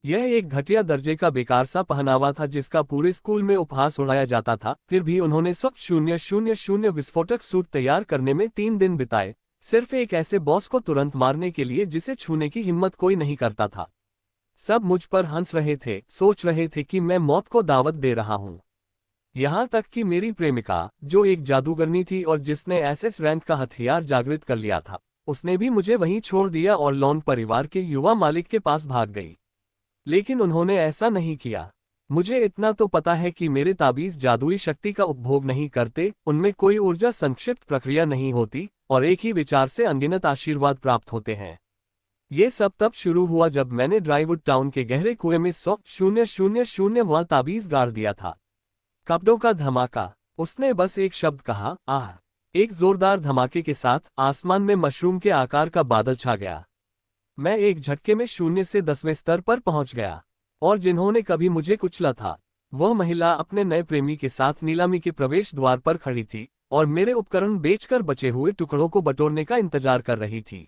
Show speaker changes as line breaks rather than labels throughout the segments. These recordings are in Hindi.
यह एक घटिया दर्जे का बेकार सा पहनावा था जिसका पूरे स्कूल में उपहास उड़ाया जाता था। फिर भी उन्होंने 000 विस्फोटक सूट तैयार करने में 3 दिन बिताए, सिर्फ एक ऐसे बॉस को तुरंत मारने के लिए जिसे छूने की हिम्मत कोई नहीं करता था। सब मुझ पर हंस रहे थे, सोच रहे थे कि मैं मौत को दावत दे रहा हूं। यहां तक कि मेरी प्रेमिका, जो एक जादूगरनी थी और जिसने एसएस रैंक का हथियार जागृत कर लिया था, उसने भी मुझे वहीं छोड़ दिया और लॉन परिवार के युवा मालिक के पास भाग गई। लेकिन उन्होंने ऐसा नहीं किया। मुझे इतना तो पता है कि मेरे ताबीज जादुई शक्ति का उपभोग नहीं करते, उनमें कोई ऊर्जा संक्षिप्त प्रक्रिया नहीं होती और एक ही विचार से अनगिनत आशीर्वाद प्राप्त होते हैं। ये सब तब शुरू हुआ जब मैंने ड्राईवुड टाउन के गहरे कुएं में 100 वहां ताबीज गाड़ दिया था। कपड़ों का धमाका। उसने बस एक शब्द कहा, आह। एक जोरदार धमाके के साथ आसमान में मशरूम के आकार का बादल छा गया। मैं एक झटके में 0 से 10वें स्तर पर पहुंच गया। और जिन्होंने कभी मुझे कुचला था, वह महिला अपने नए प्रेमी के साथ नीलामी के प्रवेश द्वार पर खड़ी थी और मेरे उपकरण बेचकर बचे हुए टुकड़ों को बटोरने का इंतजार कर रही थी।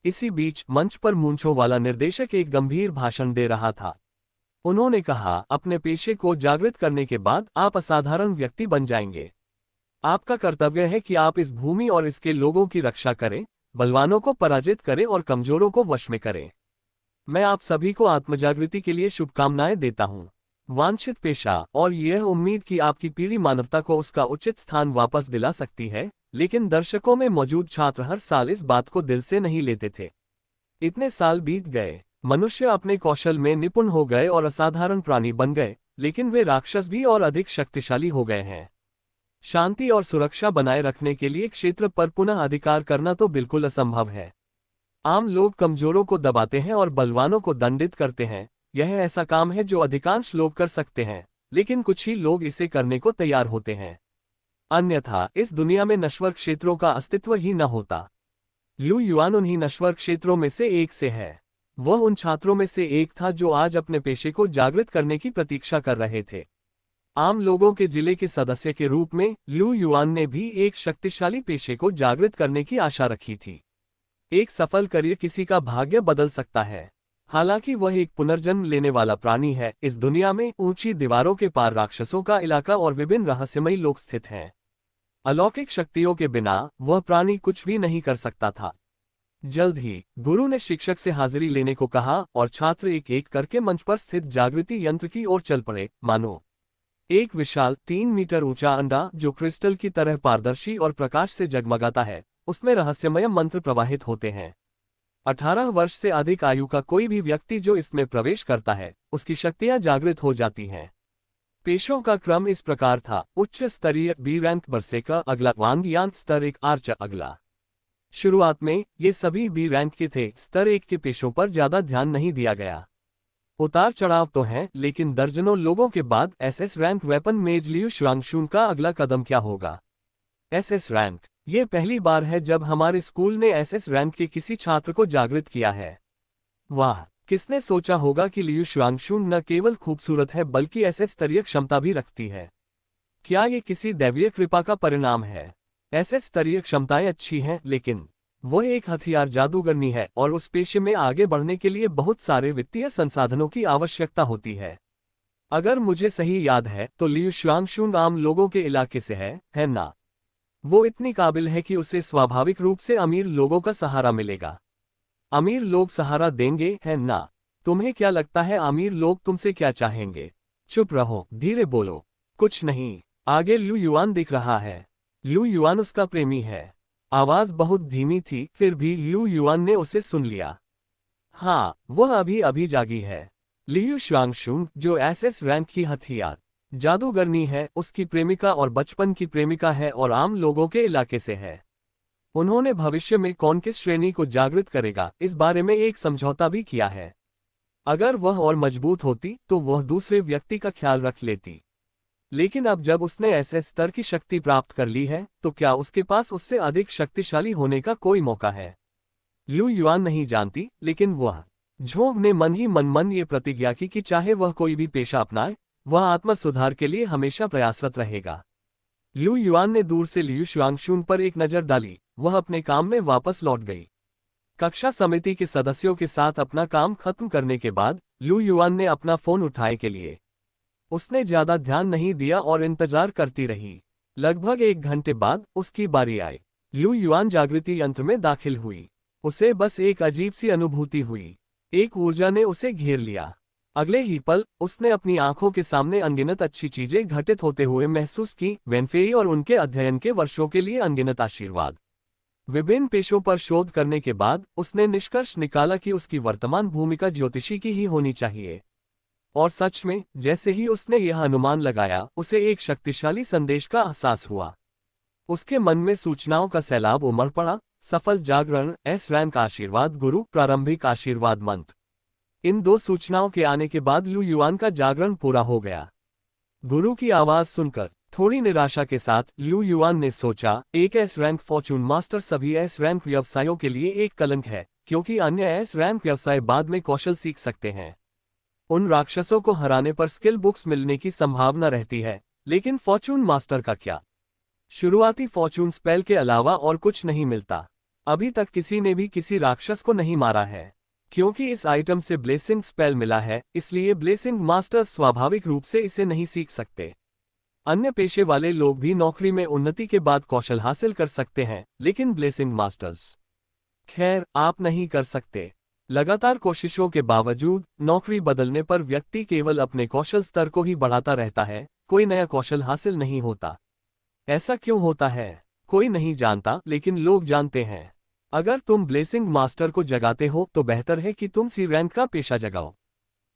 इसी बीच मंच पर मूंछों वाला निर्देशक एक गंभीर भाषण दे रहा था। उन्होंने कहा, अपने पेशे को जागृत करने के बाद आप असाधारण व्यक्ति बन जाएंगे। आपका कर्तव्य है कि आप इस भूमि और इसके लोगों की रक्षा करें, बलवानों को पराजित करें और कमजोरों को वश में करें। मैं आप सभी को आत्मजागृति के लिए शुभकामनाएं देता हूं। वांछित पेशा और यह उम्मीद कि आपकी पीढ़ी मानवता को उसका उचित स्थान वापस दिला सकती है, लेकिन दर्शकों में मौजूद छात्र हर साल इस बात को दिल से नहीं लेते थे। इतने साल बीत गए, मनुष्य अपने कौशल में निपुण हो गए और असाधारण प्राणी बन गए, लेकिन वे राक्षस भी और अधिक शक्तिशाली हो गए हैं। शांति और सुरक्षा बनाए रखने के लिए क्षेत्र पर पुनः अधिकार करना तो बिल्कुल असंभव है। आम लोग कमजोरों को दबाते हैं और बलवानों को दंडित करते हैं। यह ऐसा काम है जो अधिकांश लोग कर सकते हैं, लेकिन कुछ ही लोग इसे करने को तैयार होते हैं। अन्यथा इस दुनिया में नश्वर क्षेत्रों का अस्तित्व ही न होता। लू युआन उन्हीं नश्वर क्षेत्रों में से एक से है। वह उन छात्रों में से एक था जो आज अपने पेशे को जागृत करने की प्रतीक्षा कर रहे थे। आम लोगों के जिले के सदस्य के रूप में लू युआन ने भी एक शक्तिशाली पेशे को जागृत करने की आशा रखी थी। एक सफल करियर किसी का भाग्य बदल सकता है। हालांकि वह एक पुनर्जन्म लेने वाला प्राणी है, इस दुनिया में ऊंची दीवारों के पार राक्षसों का इलाका और विभिन्न रहस्यमयी लोग स्थित हैं। अलौकिक शक्तियों के बिना वह प्राणी कुछ भी नहीं कर सकता था। जल्द ही गुरु ने शिक्षक से हाजिरी लेने को कहा और छात्र एक एक करके मंच पर स्थित जागृति यंत्र की ओर चल पड़े। मानो एक विशाल 3 मीटर ऊंचा अंडा जो क्रिस्टल की तरह पारदर्शी और प्रकाश से जगमगाता है, उसमें रहस्यमय मंत्र प्रवाहित होते हैं। 18 वर्ष से अधिक आयु का कोई भी व्यक्ति जो इसमें प्रवेश करता है, उसकी शक्तियां जागृत हो जाती हैं। पेशों का क्रम इस प्रकार था: उच्च स्तरीय बी रैंक बरसेका अगला, वांगयांत स्तर 1 आर्च अगला। शुरुआत में ये सभी बी रैंक के थे। स्तर 1 के पेशों पर ज्यादा ध्यान नहीं दिया गया। उतार चढ़ाव तो हैं, लेकिन दर्जनों लोगों के बाद एसएस रैंक वेपन मेज लियू शुआंगशुन का अगला कदम क्या होगा? SS rank. ये पहली बार है जब हमारे स्कूल ने एसएस रैंक के किसी छात्र को जागृत किया है। वाह, किसने सोचा होगा कि लियू शुआंगशुन न केवल खूबसूरत है बल्कि एसएस स्तरीय क्षमता भी रखती है। क्या ये किसी दैवीय कृपा का परिणाम है? एसएस स्तरीय क्षमताएं अच्छी हैं, लेकिन वो एक हथियार जादूगरनी है और उस पेशे में आगे बढ़ने के लिए बहुत सारे वित्तीय संसाधनों की आवश्यकता होती है। अगर मुझे सही याद है तो लियू शुआंगशुन आम लोगों के इलाके से है ना? वो इतनी काबिल है कि उसे स्वाभाविक रूप से अमीर लोगों का सहारा मिलेगा। अमीर लोग सहारा देंगे, है ना? तुम्हें क्या लगता है अमीर लोग तुमसे क्या चाहेंगे? चुप रहो, धीरे बोलो। कुछ नहीं। आगे लू युआन दिख रहा है। लू युआन उसका प्रेमी है। आवाज बहुत धीमी थी, फिर भी लू युआन ने उसे सुन लिया। हाँ, वह अभी अभी जागी है। लियू शुआंगशुन, जो एसएस रैंक की हथियार जादूगरनी है, उसकी प्रेमिका और बचपन की प्रेमिका है और आम लोगों के इलाके से है। उन्होंने भविष्य में कौन किस श्रेणी को जागृत करेगा इस बारे में एक समझौता भी किया है। अगर वह और मजबूत होती तो वह दूसरे व्यक्ति का ख्याल रख लेती। लेकिन अब जब उसने एसएस स्तर की शक्ति प्राप्त कर ली है, तो क्या उसके पास उससे अधिक शक्तिशाली होने का कोई मौका है? लू युआन नहीं जानती, लेकिन वह झोंग ने मन ही मन ये प्रतिज्ञा की कि चाहे वह कोई भी पेशा अपनाए, वह आत्म सुधार के लिए हमेशा प्रयासरत रहेगा। लू युआन ने दूर से लियू शुआंगशुन पर एक नजर डाली। वह अपने काम में वापस लौट गई। कक्षा समिति के सदस्यों के साथ अपना काम खत्म करने के बाद लू युआन ने अपना फोन उठाए के लिए। उसने ज्यादा ध्यान नहीं दिया और इंतजार करती रही। लगभग 1 घंटे बाद उसकी बारी आई। लू युआन जागृति यंत्र में दाखिल हुई। उसे बस एक अजीब सी अनुभूति हुई। एक ऊर्जा ने उसे घेर लिया। अगले ही पल उसने अपनी आंखों के सामने अनगिनत अच्छी चीजें घटित होते हुए महसूस की, वेनफेई और उनके अध्ययन के वर्षों के लिए अनगिनत आशीर्वाद। विभिन्न पेशों पर शोध करने के बाद उसने निष्कर्ष निकाला कि उसकी वर्तमान भूमिका ज्योतिषी की ही होनी चाहिए। और सच में, जैसे ही उसने यह अनुमान लगाया, उसे एक शक्तिशाली संदेश का एहसास हुआ। उसके मन में सूचनाओं का सैलाब उमड़ पड़ा। सफल जागरण, एस रैंक आशीर्वाद गुरु, प्रारंभिक आशीर्वाद मंत्र। इन 2 सूचनाओं के आने के बाद लू युआन का जागरण पूरा हो गया। गुरु की आवाज सुनकर थोड़ी निराशा के साथ लू युआन ने सोचा, एक एस रैंक फॉर्चून मास्टर सभी एस रैंक व्यवसायों के लिए एक कलंक है, क्योंकि अन्य एस रैंक व्यवसाय बाद में कौशल सीख सकते हैं। उन राक्षसों को हराने पर स्किल बुक्स मिलने की संभावना रहती है, लेकिन फॉर्चून मास्टर का क्या? शुरुआती फॉर्चून स्पेल के अलावा और कुछ नहीं मिलता। अभी तक किसी ने भी किसी राक्षस को नहीं मारा है। क्योंकि इस आइटम से ब्लेसिंग स्पेल मिला है, इसलिए ब्लेसिंग मास्टर स्वाभाविक रूप से इसे नहीं सीख सकते। अन्य पेशे वाले लोग भी नौकरी में उन्नति के बाद कौशल हासिल कर सकते हैं, लेकिन ब्लेसिंग मास्टर्स खैर आप नहीं कर सकते। लगातार कोशिशों के बावजूद नौकरी बदलने पर व्यक्ति केवल अपने कौशल स्तर को ही बढ़ाता रहता है, कोई नया कौशल हासिल नहीं होता। ऐसा क्यों होता है? कोई नहीं जानता, लेकिन लोग जानते हैं। अगर तुम ब्लेसिंग मास्टर को जगाते हो तो बेहतर है कि तुम सी रैंक का पेशा जगाओ।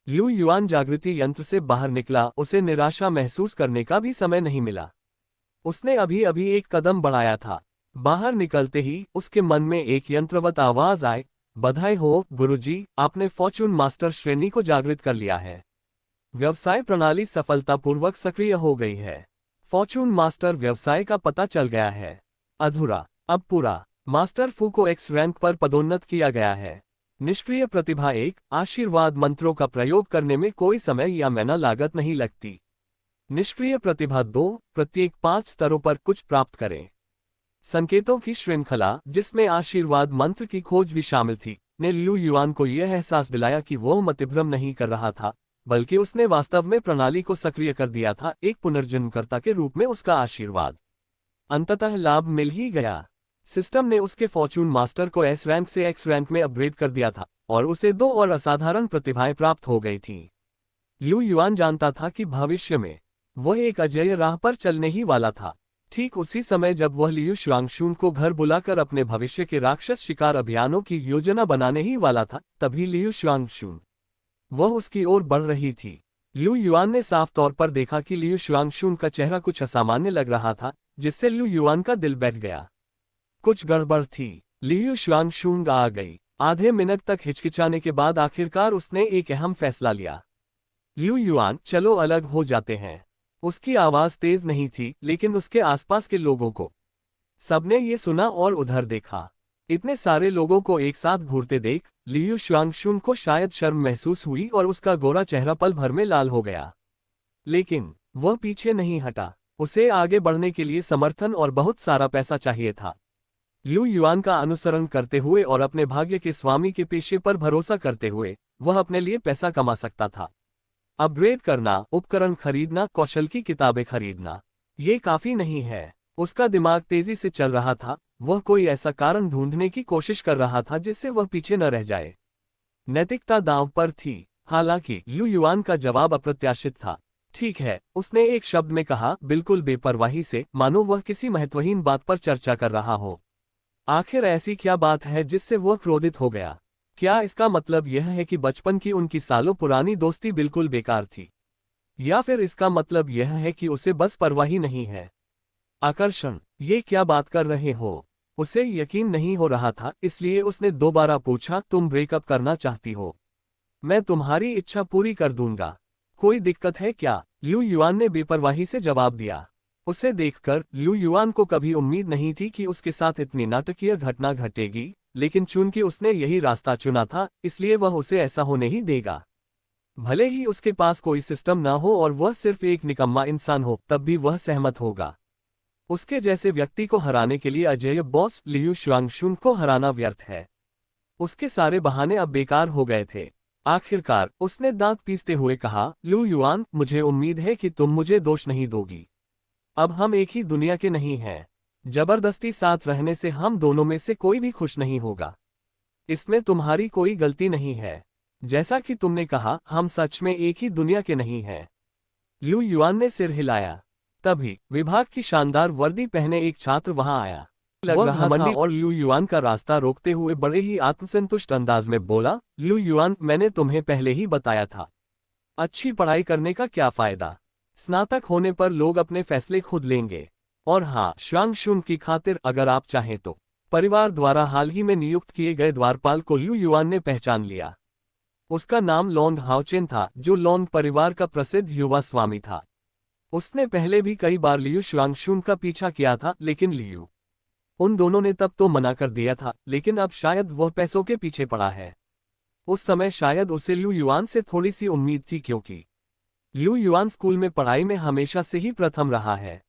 लू युआन जागृति यंत्र से बाहर निकला। उसे निराशा महसूस करने का भी समय नहीं मिला। उसने अभी अभी एक कदम बढ़ाया था। बाहर निकलते ही उसके मन में एक यंत्रवत आवाज आई, बधाई हो गुरुजी, आपने फॉर्चून मास्टर श्रेणी को जागृत कर लिया है। व्यवसाय प्रणाली सफलतापूर्वक सक्रिय हो गई है। फॉर्चून मास्टर व्यवसाय का पता चल गया है। अधूरा, अब पूरा। मास्टर फू को एक्स रैंक पर पदोन्नत किया गया है। निष्क्रिय प्रतिभा 1, आशीर्वाद मंत्रों का प्रयोग करने में कोई समय या मेहनत लागत नहीं लगती। निष्क्रिय प्रतिभा 2, प्रत्येक 5 स्तरों पर कुछ प्राप्त करें। संकेतों की श्रृंखला, जिसमें आशीर्वाद मंत्र की खोज भी शामिल थी, ने लू युआन को यह एहसास दिलाया कि वह मतिभ्रम नहीं कर रहा था, बल्कि उसने वास्तव में प्रणाली को सक्रिय कर दिया था, एक पुनर्जन्मकर्ता के रूप में उसका आशीर्वाद। अंततः लाभ मिल ही गया। सिस्टम ने उसके फॉर्चून मास्टर को एस रैंक से एक्स रैंक में अपग्रेड कर दिया था और उसे 2 और असाधारण प्रतिभाएं प्राप्त हो गई थीं। लू युआन जानता था कि भविष्य में वह एक अजेय राह पर चलने ही वाला था। ठीक उसी समय जब वह लियू शुआंगशुन को घर बुलाकर अपने भविष्य के राक्षस शिकार अभियानों की योजना बनाने ही वाला था, तभी लियू शुआंगशुन वह उसकी ओर बढ़ रही थी। लू युआन ने साफ तौर पर देखा कि लियू शुआंगशुन का चेहरा कुछ असामान्य लग रहा था, जिससे लू युआन का दिल बैठ गया। कुछ गड़बड़ थी। लियू शुआंगशुन आ गई। आधे मिनट तक हिचकिचाने के बाद आखिरकार उसने एक अहम फैसला लिया। लू युआन, चलो अलग हो जाते हैं। उसकी आवाज तेज नहीं थी, लेकिन उसके आसपास के लोगों को सबने ये सुना और उधर देखा। इतने सारे लोगों को एक साथ घूरते देख लियू शुआंगशुन को शायद शर्म महसूस हुई और उसका गोरा चेहरा पल भर में लाल हो गया। लेकिन वह पीछे नहीं हटा। उसे आगे बढ़ने के लिए समर्थन और बहुत सारा पैसा चाहिए था। लू युआन का अनुसरण करते हुए और अपने भाग्य के स्वामी के पेशे पर भरोसा करते हुए वह अपने लिए पैसा कमा सकता था। अपग्रेड करना, उपकरण खरीदना, कौशल की किताबें खरीदना, ये काफी नहीं है। उसका दिमाग तेजी से चल रहा था। वह कोई ऐसा कारण ढूंढने की कोशिश कर रहा था जिससे वह पीछे न रह जाए। नैतिकता दांव पर थी। हालांकि लू युआन का जवाब अप्रत्याशित था। ठीक है, उसने एक शब्द में कहा, बिल्कुल बेपरवाही से, मानो वह किसी महत्वहीन बात पर चर्चा कर रहा हो। आखिर ऐसी क्या बात है जिससे वह क्रोधित हो गया? क्या इसका मतलब यह है कि बचपन की उनकी सालों पुरानी दोस्ती बिल्कुल बेकार थी? या फिर इसका मतलब यह है कि उसे बस परवाह ही नहीं है? आकर्षण, ये क्या बात कर रहे हो? उसे यकीन नहीं हो रहा था, इसलिए उसने दोबारा पूछा, तुम ब्रेकअप करना चाहती हो? मैं तुम्हारी इच्छा पूरी कर दूंगा। कोई दिक्कत है क्या? लू युआन ने बेपरवाही से जवाब दिया। उसे देखकर लू युआन को कभी उम्मीद नहीं थी कि उसके साथ इतनी नाटकीय घटना घटेगी, लेकिन चूंकि उसने यही रास्ता चुना था, इसलिए वह उसे ऐसा होने ही देगा। भले ही उसके पास कोई सिस्टम ना हो और वह सिर्फ एक निकम्मा इंसान हो, तब भी वह सहमत होगा। उसके जैसे व्यक्ति को हराने के लिए अजेय बॉस लियू शुआंगशुन को हराना व्यर्थ है। उसके सारे बहाने अब बेकार हो गए थे। आखिरकार उसने दांत पीसते हुए कहा, लू युआन, मुझे उम्मीद है कि तुम मुझे दोष नहीं दोगी। अब हम एक ही दुनिया के नहीं हैं। जबरदस्ती साथ रहने से हम दोनों में से कोई भी खुश नहीं होगा। इसमें तुम्हारी कोई गलती नहीं है। जैसा कि तुमने कहा, हम सच में एक ही दुनिया के नहीं हैं। लू युआन ने सिर हिलाया। तभी विभाग की शानदार वर्दी पहने एक छात्र वहां आया। वह घमंडी और लू युआन का रास्ता रोकते हुए बड़े ही आत्मसंतुष्ट अंदाज में बोला, लू युआन, मैंने तुम्हें पहले ही बताया था। अच्छी पढ़ाई करने का क्या फायदा? स्नातक होने पर लोग अपने फैसले खुद लेंगे। और हाँ, श्वांगशुन की खातिर अगर आप चाहें तो। परिवार द्वारा हाल ही में नियुक्त किए गए द्वारपाल को लू युआन ने पहचान लिया। उसका नाम लोंग हाओचेन था, जो लोंग परिवार का प्रसिद्ध युवा स्वामी था। उसने पहले भी कई बार लियू श्वांगशुन का पीछा किया था, लेकिन लियू उन दोनों ने तब तो मना कर दिया था, लेकिन अब शायद वह पैसों के पीछे पड़ा है। उस समय शायद उसे लू युआन से थोड़ी सी उम्मीद थी, क्योंकि लू युआन स्कूल में पढ़ाई में हमेशा से ही प्रथम रहा है।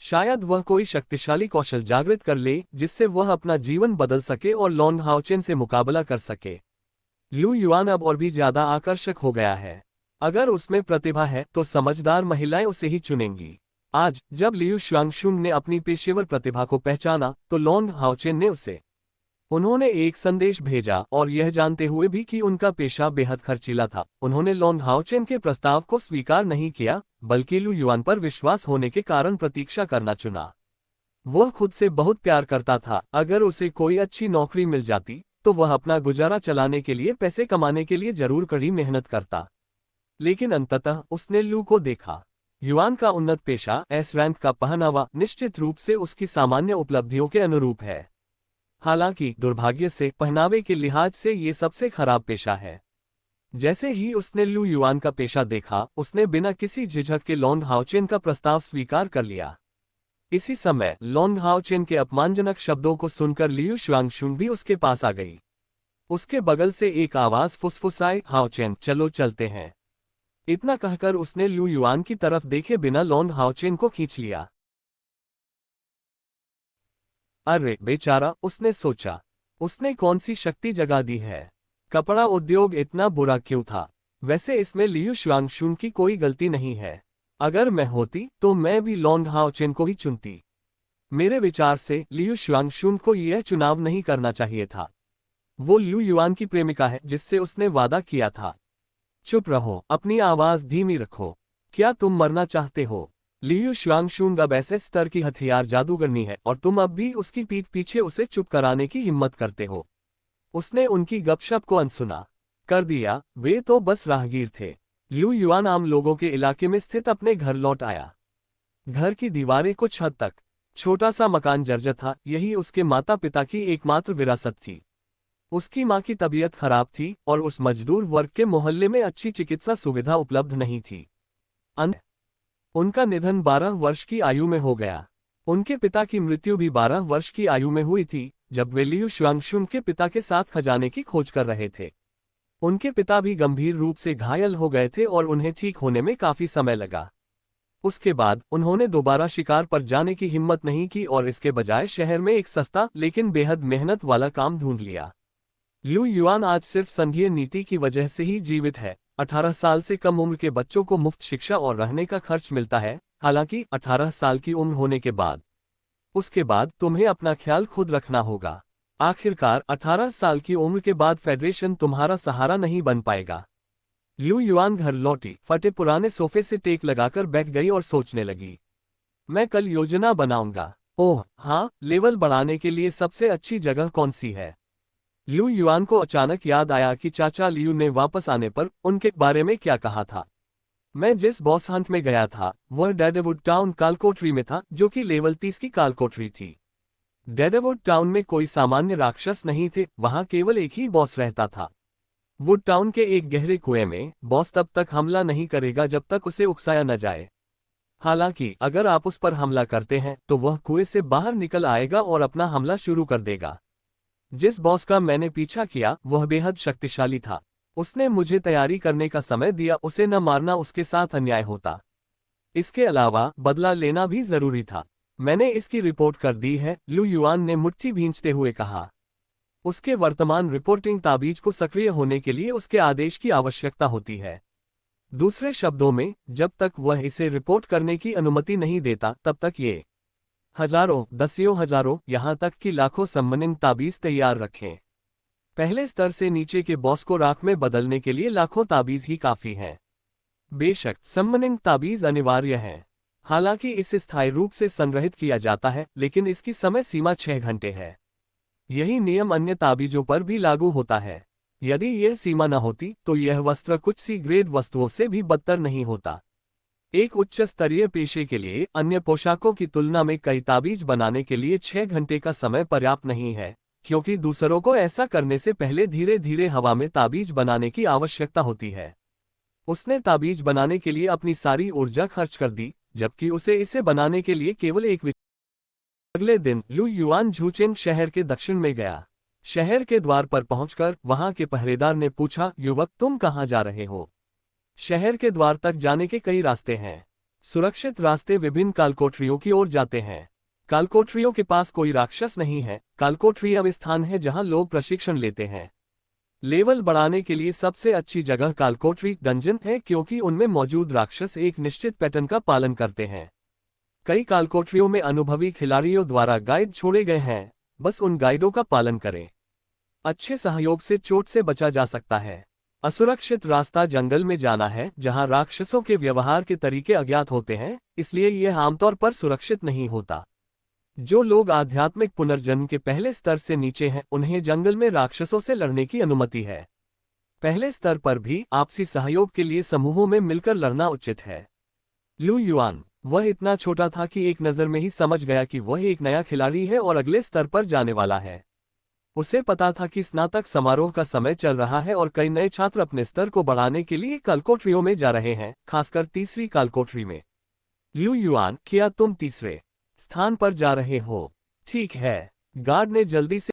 शायद वह कोई शक्तिशाली कौशल जागृत कर ले, जिससे वह अपना जीवन बदल सके और लोंग हाओचेन से मुकाबला कर सके। लू युआन अब और भी ज्यादा आकर्षक हो गया है। अगर उसमें प्रतिभा है तो समझदार महिलाएं उसे ही चुनेंगी। आज जब लियू श्वांगशुन ने अपनी पेशेवर प्रतिभा को पहचाना, तो लोंग हाओचेन ने उन्होंने एक संदेश भेजा, और यह जानते हुए भी कि उनका पेशा बेहद खर्चीला था, उन्होंने लोंग हाओचेन के प्रस्ताव को स्वीकार नहीं किया, बल्कि लू युआन पर विश्वास होने के कारण प्रतीक्षा करना चुना। वह खुद से बहुत प्यार करता था। अगर उसे कोई अच्छी नौकरी मिल जाती तो वह अपना गुजारा चलाने के लिए, पैसे कमाने के लिए जरूर कड़ी मेहनत करता। लेकिन अंततः उसने लू को देखा। युआन का उन्नत पेशा, एस रैंक का पहनावा, निश्चित रूप से उसकी सामान्य उपलब्धियों के अनुरूप है। हालांकि दुर्भाग्य से पहनावे के लिहाज से ये सबसे खराब पेशा है। जैसे ही उसने लू युआन का पेशा देखा, उसने बिना किसी झिझक के लोंग हाओचेन का प्रस्ताव स्वीकार कर लिया। इसी समय लोंग हाओचेन के अपमानजनक शब्दों को सुनकर लियू श्वांगशुन भी उसके पास आ गई। उसके बगल से एक आवाज फुसफुसाई, हाओचेन, चलो चलते हैं। इतना कहकर उसने लू युआन की तरफ देखे बिना लोंग हाओचेन को खींच लिया। अरे बेचारा, उसने सोचा, उसने कौन सी शक्ति जगा दी है? कपड़ा उद्योग इतना बुरा क्यों था? वैसे इसमें लियू श्वांगशुन की कोई गलती नहीं है। अगर मैं होती तो मैं भी लोंग हाओचेन को ही चुनती। मेरे विचार से लियू श्वांगशुन को यह चुनाव नहीं करना चाहिए था। वो लू युआन की प्रेमिका है, जिससे उसने वादा किया था। चुप रहो, अपनी आवाज धीमी रखो। क्या तुम मरना चाहते हो? लियू श्वांगशुन अब ऐसे स्तर की हथियार जादूगरनी है, और तुम अब भी उसकी पीठ पीछे उसे चुप कराने की हिम्मत करते हो। उसने उनकी गपशप को अनसुना कर दिया। वे तो बस राहगीर थे। लू युआन आम लोगों के इलाके में स्थित अपने घर लौट आया। घर की दीवारें कुछ हद तक, छोटा सा मकान जर्जर था। यही उसके माता पिता की एकमात्र विरासत थी। उसकी मां की तबीयत खराब थी, और उस मजदूर वर्ग के मोहल्ले में अच्छी चिकित्सा सुविधा उपलब्ध नहीं थी। उनका निधन 12 वर्ष की आयु में हो गया। उनके पिता की मृत्यु भी 12 वर्ष की आयु में हुई थी, जब वे लियू श्वांगशुन के पिता के साथ खजाने की खोज कर रहे थे। उनके पिता भी गंभीर रूप से घायल हो गए थे, और उन्हें ठीक होने में काफी समय लगा। उसके बाद उन्होंने दोबारा शिकार पर जाने की हिम्मत नहीं की, और इसके बजाय शहर में एक सस्ता लेकिन बेहद मेहनत वाला काम ढूंढ लिया। लू युआन आज सिर्फ संघीय नीति की वजह से ही जीवित है। 18 साल से कम उम्र के बच्चों को मुफ्त शिक्षा और रहने का खर्च मिलता है। हालांकि 18 साल की उम्र होने के बाद, उसके बाद तुम्हें अपना ख्याल खुद रखना होगा। आखिरकार 18 साल की उम्र के बाद फेडरेशन तुम्हारा सहारा नहीं बन पाएगा। लू युआन घर लौटी, फटे पुराने सोफे से टेक लगाकर बैठ गई और सोचने लगी, मैं कल योजना बनाऊंगा। ओह हाँ, लेवल बढ़ाने के लिए सबसे अच्छी जगह कौन सी है? लू युआन को अचानक याद आया कि चाचा लियू ने वापस आने पर उनके बारे में क्या कहा था। मैं जिस बॉस हंट में गया था, वह डेडेवुड टाउन कालकोठरी में था, जो कि लेवल 30 की कालकोठरी थी। डेडेवुड टाउन में कोई सामान्य राक्षस नहीं थे, वहां केवल एक ही बॉस रहता था। वुड टाउन के एक गहरे कुएं में बॉस तब तक हमला नहीं करेगा जब तक उसे उकसाया न जाए। हालांकि अगर आप उस पर हमला करते हैं तो वह कुएं से बाहर निकल आएगा और अपना हमला शुरू कर देगा। जिस बॉस का मैंने पीछा किया वह बेहद शक्तिशाली था। उसने मुझे तैयारी करने का समय दिया, उसे न मारना उसके साथ अन्याय होता। इसके अलावा बदला लेना भी जरूरी था। मैंने इसकी रिपोर्ट कर दी है, लू युआन ने मुट्ठी भींचते हुए कहा। उसके वर्तमान रिपोर्टिंग ताबीज को सक्रिय होने के लिए उसके आदेश की आवश्यकता होती है। दूसरे शब्दों में, जब तक वह इसे रिपोर्ट करने की अनुमति नहीं देता तब तक ये हजारों, दसियों हजारों, यहां तक कि लाखों समनिंग ताबीज तैयार रखें। पहले स्तर से नीचे के बॉस को राख में बदलने के लिए लाखों ताबीज ही काफी हैं। बेशक समनिंग ताबीज अनिवार्य है, हालांकि इसे स्थायी रूप से संग्रहित किया जाता है, लेकिन इसकी समय सीमा 6 घंटे है। यही नियम अन्य ताबीजों पर भी लागू होता है। यदि यह सीमा न होती तो यह वस्त्र कुछ सी ग्रेड वस्तुओं से भी बदतर नहीं होता। एक उच्च स्तरीय पेशे के लिए अन्य पोशाकों की तुलना में कई ताबीज बनाने के लिए 6 घंटे का समय पर्याप्त नहीं है, क्योंकि दूसरों को ऐसा करने से पहले धीरे धीरे हवा में ताबीज बनाने की आवश्यकता होती है। उसने ताबीज बनाने के लिए अपनी सारी ऊर्जा खर्च कर दी, जबकि उसे इसे बनाने के लिए केवल एक। अगले दिन लू युआन झूचेंग शहर के दक्षिण में गया। शहर के द्वार पर पहुंचकर वहां के पहरेदार ने पूछा, युवक तुम कहां जा रहे हो? शहर के द्वार तक जाने के कई रास्ते हैं। सुरक्षित रास्ते विभिन्न कालकोठरियों की ओर जाते हैं। कालकोठरियों के पास कोई राक्षस नहीं है। कालकोठरी अब स्थान है जहां लोग प्रशिक्षण लेते हैं। लेवल बढ़ाने के लिए सबसे अच्छी जगह कालकोठरी डंजन है, क्योंकि उनमें मौजूद राक्षस एक निश्चित पैटर्न का पालन करते हैं। कई कालकोठरियों में अनुभवी खिलाड़ियों द्वारा गाइड छोड़े गए हैं, बस उन गाइडों का पालन करें। अच्छे सहयोग से चोट से बचा जा सकता है। असुरक्षित रास्ता जंगल में जाना है, जहां राक्षसों के व्यवहार के तरीके अज्ञात होते हैं, इसलिए यह आमतौर पर सुरक्षित नहीं होता। जो लोग आध्यात्मिक पुनर्जन्म के पहले स्तर से नीचे हैं, उन्हें जंगल में राक्षसों से लड़ने की अनुमति है। पहले स्तर पर भी आपसी सहयोग के लिए समूहों में मिलकर लड़ना उचित है। लू युआन, वह इतना छोटा था कि एक नज़र में ही समझ गया कि वह एक नया खिलाड़ी है और अगले स्तर पर जाने वाला है। उसे पता था कि स्नातक समारोह का समय चल रहा है और कई नए छात्र अपने स्तर को बढ़ाने के लिए कालकोठरियों में जा रहे हैं, खासकर तीसरी कालकोठरी में। लू युआन, क्या तुम तीसरे स्थान पर जा रहे हो? ठीक है। गार्ड ने जल्दी से